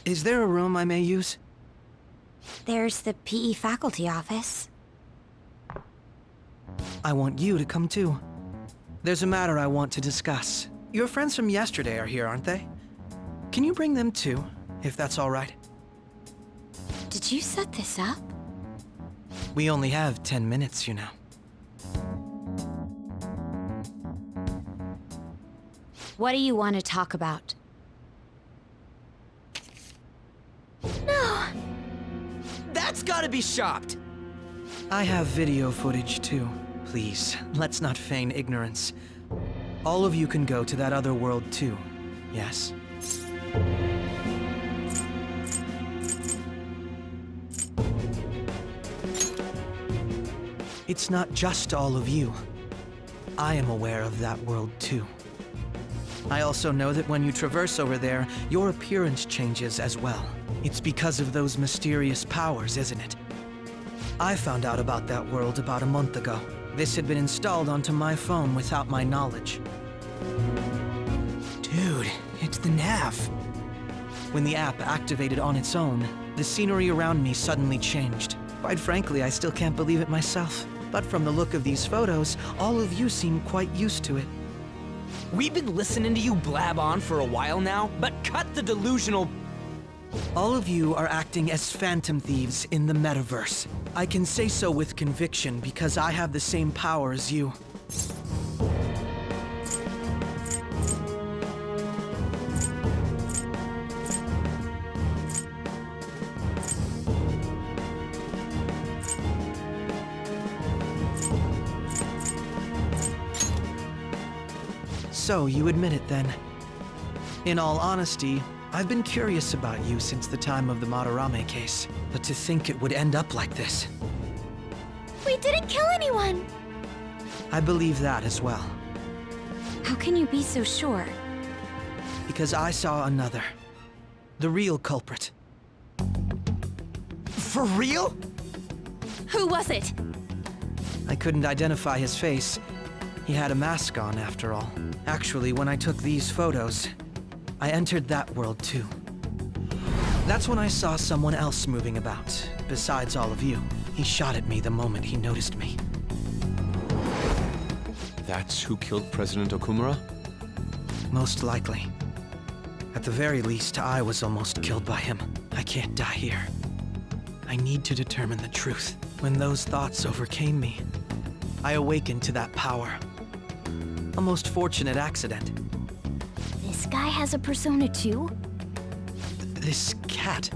Is there a room I may use? There's the PE faculty office. I want you to come too. There's a matter I want to discuss. Your friends from yesterday are here, aren't they? Can you bring them too, if that's all right? Did you set this up? We only have 10 minutes, you know. What do you want to talk about? No! That's gotta be shopped! I have video footage too. Please, let's not feign ignorance. All of you can go to that other world too, yes? It's not just all of you. I am aware of that world too. I also know that when you traverse over there, your appearance changes as well. It's because of those mysterious powers, isn't it? I found out about that world about a month ago. This had been installed onto my phone without my knowledge. Dude, it's the nav. When the app activated on its own, the scenery around me suddenly changed. Quite frankly, I still can't believe it myself. But from the look of these photos, all of you seem quite used to it. We've been listening to you blab on for a while now, but cut the delusional... All of you are acting as phantom thieves in the metaverse. I can say so with conviction because I have the same power as you. So, you admit it then. In all honesty, I've been curious about you since the time of the Madarame case, but to think it would end up like this. We didn't kill anyone! I believe that as well, How can you be so sure? because I saw another. The real culprit. For real? Who was it? I couldn't identify his face. He had a mask on, after all. Actually, when I took these photos, I entered that world too. That's when I saw someone else moving about, besides all of you. He shot at me the moment he noticed me. That's who killed President Okumura? Most likely. At the very least, I was almost killed by him. I can't die here. I need to determine the truth. When those thoughts overcame me, I awakened to that power. A most fortunate accident. This guy has a persona too? This cat.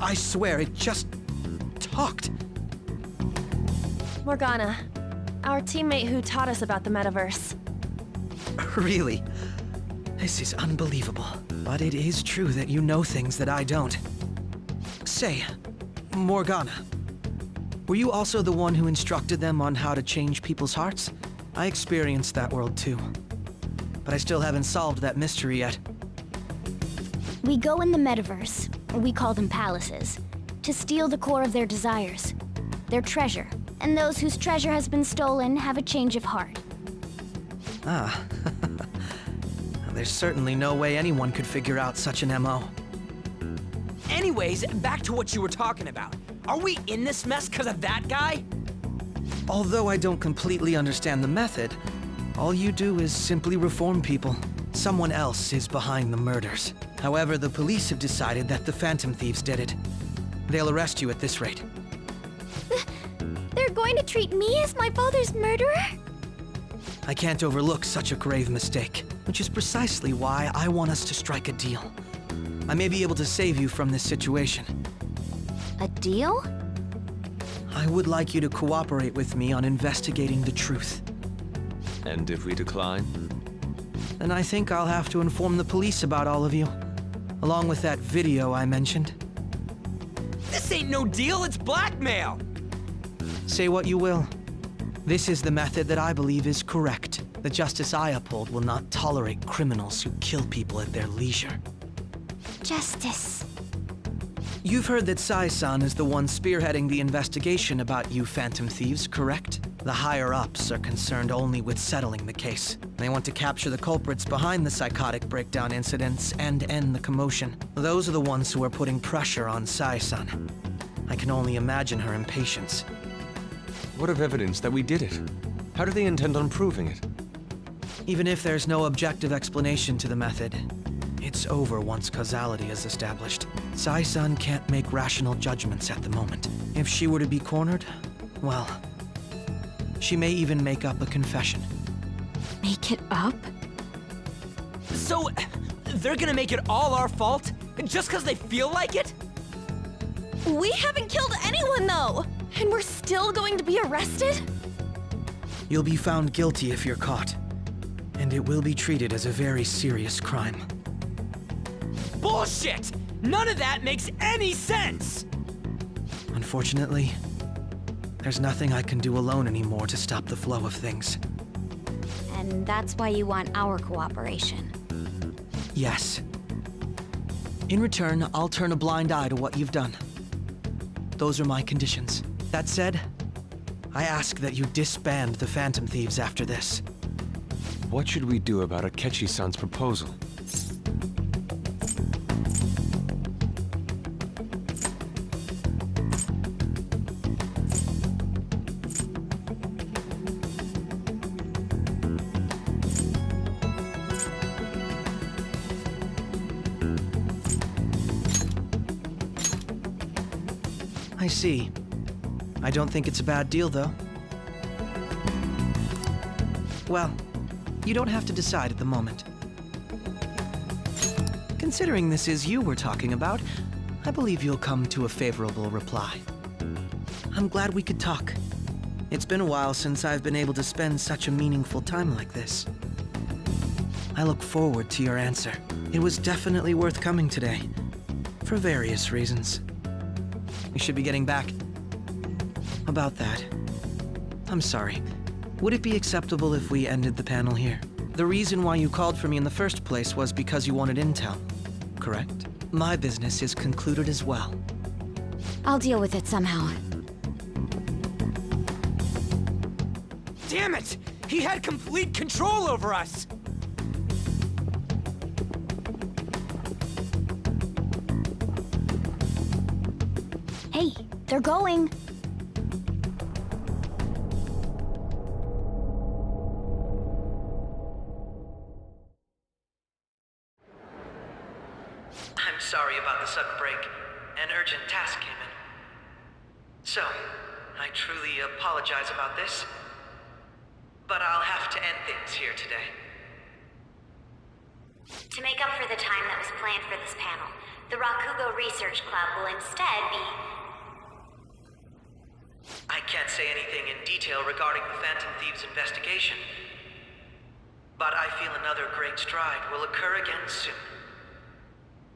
I swear, it just talked. Morgana, our teammate who taught us about the metaverse. Really? This is unbelievable. But it is true that you know things that I don't. Say, Morgana, were you also the one who instructed them on how to change people's hearts? I experienced that world too. But I still haven't solved that mystery yet. We go in the metaverse, or we call them palaces, to steal the core of their desires, their treasure. And those whose treasure has been stolen have a change of heart. Ah. There's certainly no way anyone could figure out such an MO. Anyways, back to what you were talking about. Are we in this mess because of that guy? Although I don't completely understand the method, all you do is simply reform people. Someone else is behind the murders. However, the police have decided that the Phantom Thieves did it. They'll arrest you at this rate. They're going to treat me as my father's murderer? I can't overlook such a grave mistake, which is precisely why I want us to strike a deal. I may be able to save you from this situation. A deal? I would like you to cooperate with me on investigating the truth. And if we decline? Then I think I'll have to inform the police about all of you, along with that video I mentioned. This ain't no deal, it's blackmail! Say what you will. This is the method that I believe is correct. The justice I uphold will not tolerate criminals who kill people at their leisure. Justice. You've heard that Sai-san is the one spearheading the investigation about you Phantom Thieves, correct? The higher-ups are concerned only with settling the case. They want to capture the culprits behind the psychotic breakdown incidents and end the commotion. Those are the ones who are putting pressure on Sai-san. I can only imagine her impatience. What of evidence that we did it? How do they intend on proving it? Even if there's no objective explanation to the method, it's over once causality is established. Sai-san can't make rational judgments at the moment. If she were to be cornered, well, she may even make up a confession. Make it up? So, they're gonna make it all our fault? Just because they feel like it? We haven't killed anyone, though! And we're still going to be arrested? You'll be found guilty if you're caught, and it will be treated as a very serious crime. Bullshit! None of that makes any sense! Unfortunately, there's nothing I can do alone anymore to stop the flow of things. And that's why you want our cooperation. Yes. In return, I'll turn a blind eye to what you've done. Those are my conditions. That said, I ask that you disband the Phantom Thieves after this. What should we do about Akechi-san's proposal? I see. I don't think it's a bad deal, though. Well, you don't have to decide at the moment. Considering this is you we're talking about, I believe you'll come to a favorable reply. I'm glad we could talk. It's been a while since I've been able to spend such a meaningful time like this. I look forward to your answer. It was definitely worth coming today, for various reasons. We should be getting back. About that, I'm sorry. Would it be acceptable if we ended the panel here? The reason why you called for me in the first place was because you wanted intel, correct? My business is concluded as well. I'll deal with it somehow. Damn it! He had complete control over us! Hey, they're going. I'm sorry about the sudden break. An urgent task came in. So, I truly apologize about this, but I'll have to end things here today. To make up for the time that was planned for this panel, the Rakugo Research Club will instead be... I can't say anything in detail regarding the Phantom Thieves investigation, but I feel another great stride will occur again soon.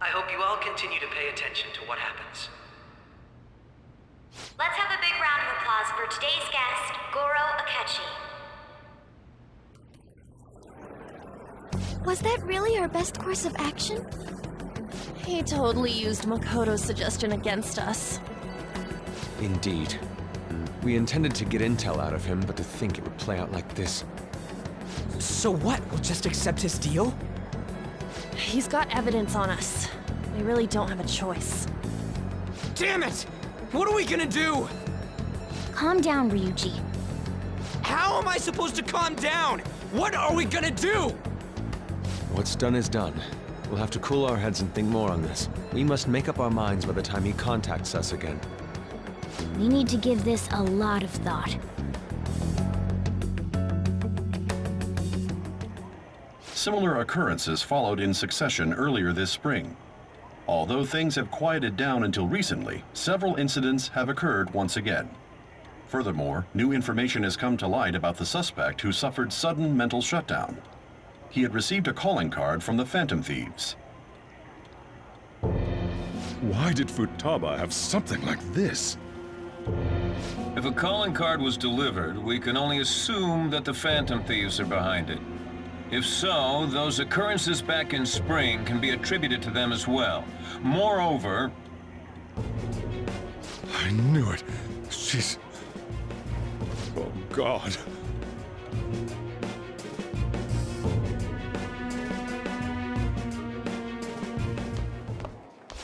I hope you all continue to pay attention to what happens. Let's have a big round of applause for today's guest, Goro Akechi. Was that really our best course of action? He totally used Makoto's suggestion against us. Indeed. We intended to get intel out of him, but to think it would play out like this. So what? We'll just accept his deal? He's got evidence on us. We really don't have a choice. Damn it! What are we gonna do? Calm down, Ryuji. How am I supposed to calm down? What are we gonna do? What's done is done. We'll have to cool our heads and think more on this. We must make up our minds by the time he contacts us again. We need to give this a lot of thought. Similar occurrences followed in succession earlier this spring. Although things have quieted down until recently, several incidents have occurred once again. Furthermore, new information has come to light about the suspect who suffered sudden mental shutdown. He had received a calling card from the Phantom Thieves. Why did Futaba have something like this? If a calling card was delivered, we can only assume that the Phantom Thieves are behind it. If so, those occurrences back in spring can be attributed to them as well. Moreover... I knew it. She's... Oh, God.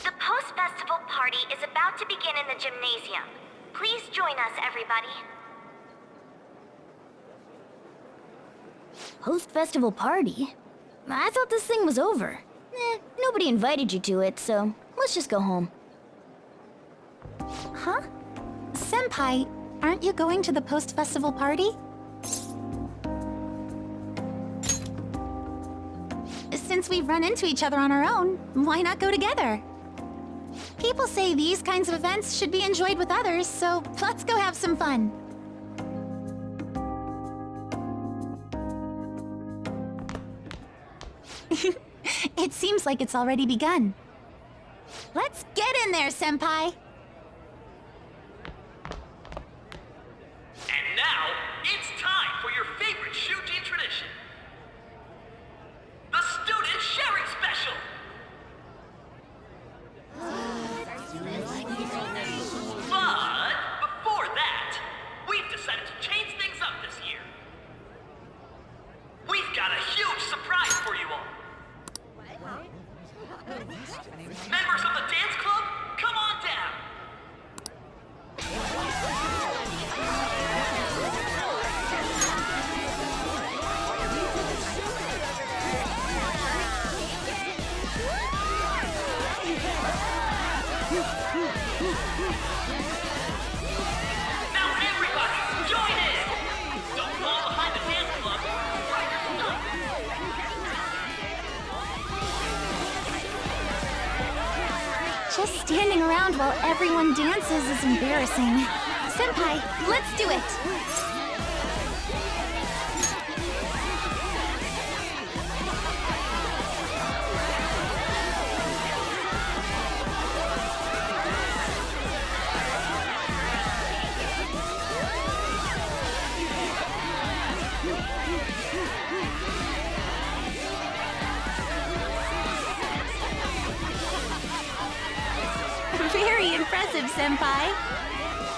The post-festival party is about to begin in the gymnasium. Please join us, everybody. Post-festival party? I thought this thing was over. Nobody invited you to it, so let's just go home. Huh? Senpai, aren't you going to the post-festival party? Since we've run into each other on our own, why not go together? People say these kinds of events should be enjoyed with others, so let's go have some fun. It seems like it's already begun. Let's get in there, Senpai! And now, it's time for your favorite Shuji tradition. The Student Sharing Special! But before that, we've decided to change things up this year. We've got a huge surprise for you all. Members of the dance club, come on down. Now everybody, join in! Don't fall behind the dance club, or you're stuck! Just standing around while everyone dances is embarrassing. Senpai, let's do it! Very impressive, Senpai.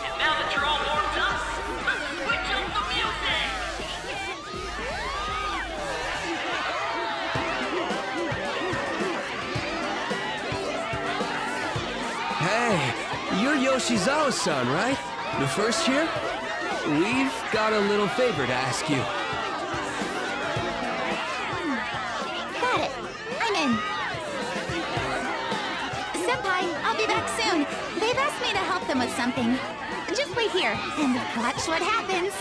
And now that you're all warmed up, let's switch up the music! Hey, you're Yoshizawa-san, right? The first year? We've got a little favor to ask you. Got it. I'm in. Senpai, I'll be back soon. They've asked me to help them with something. Just wait here and watch what happens.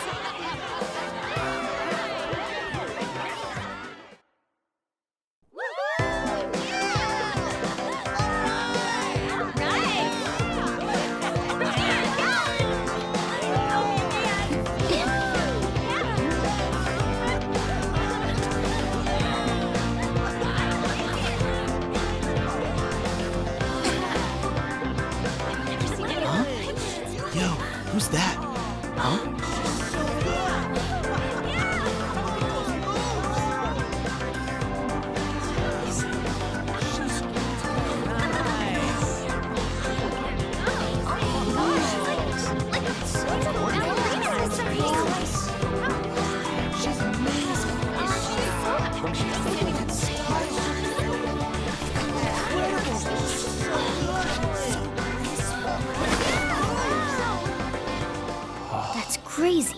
Yo, who's that? Huh? That's crazy.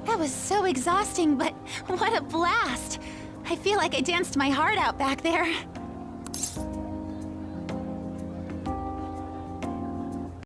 That was so exhausting, but what a blast! I feel like I danced my heart out back there.